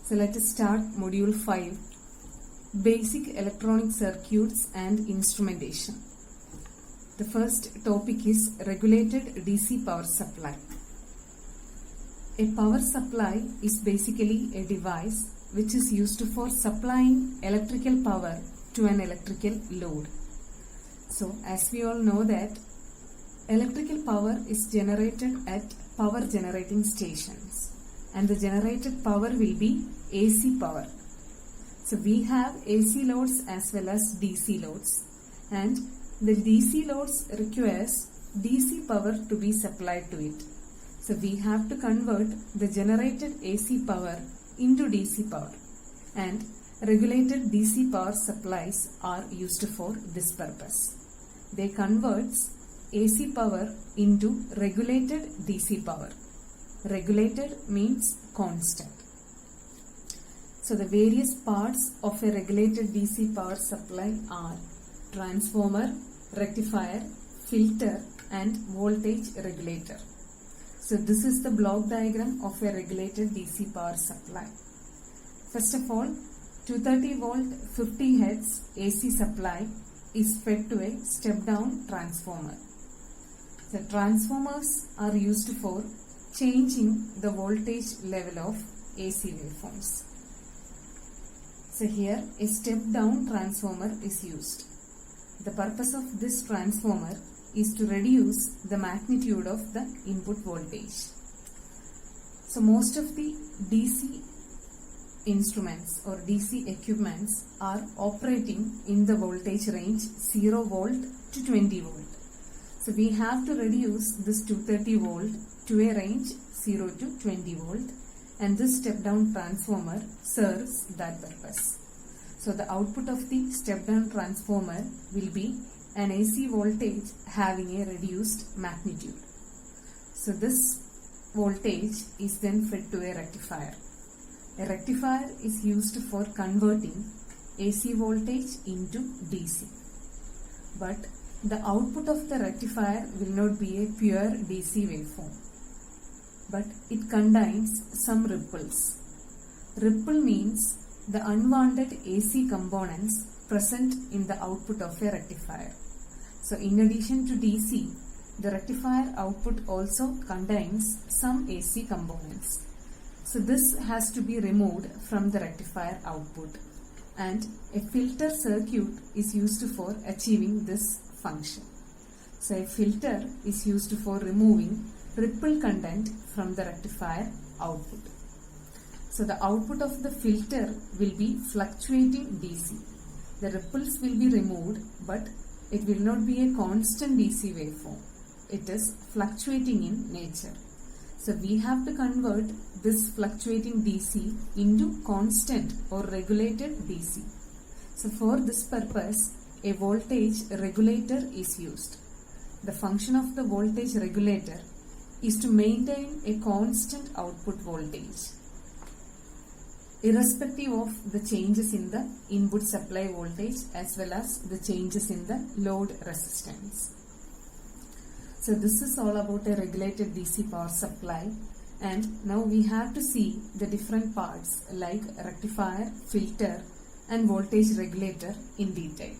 So let us start module 5, basic electronic circuits and instrumentation. The first topic is regulated DC power supply. A power supply is basically a device which is used for supplying electrical power to an electrical load. So as we all know that electrical power is generated at power generating stations, and the generated power will be AC power. So we have AC loads as well as DC loads, and the DC loads requires DC power to be supplied to it. So we have to convert the generated AC power into DC power, and regulated DC power supplies are used for this purpose. They converts AC power into regulated DC power. Regulated means constant. So the various parts of a regulated DC power supply are transformer, rectifier, filter and voltage regulator. So this is the block diagram of a regulated DC power supply. First of all, 230 volt 50 Hz AC supply is fed to a step-down transformer. The transformers are used for changing the voltage level of AC waveforms. So here a step-down transformer is used. The purpose of this transformer is to reduce the magnitude of the input voltage. So most of the DC instruments or DC equipments are operating in the voltage range 0 volt to 20 volt. So we have to reduce this 230 volt to a range 0 to 20 volt, and this step down transformer serves that purpose. So the output of the step down transformer will be an AC voltage having a reduced magnitude. So this voltage is then fed to a rectifier. A rectifier is used for converting AC voltage into DC. But the output of the rectifier will not be a pure DC waveform, but it contains some ripples. Ripple means the unwanted AC components present in the output of a rectifier. So in addition to DC, the rectifier output also contains some AC components. So this has to be removed from the rectifier output, and a filter circuit is used for achieving this function. So a filter is used for removing ripple content from the rectifier output. So the output of the filter will be fluctuating DC. The ripples will be removed, but it will not be a constant DC waveform. It is fluctuating in nature. So we have to convert this fluctuating DC into constant or regulated DC. So for this purpose, a voltage regulator is used. The function of the voltage regulator is to maintain a constant output voltage, irrespective of the changes in the input supply voltage as well as the changes in the load resistance. So this is all about a regulated DC power supply, and now we have to see the different parts like rectifier, filter and voltage regulator in detail.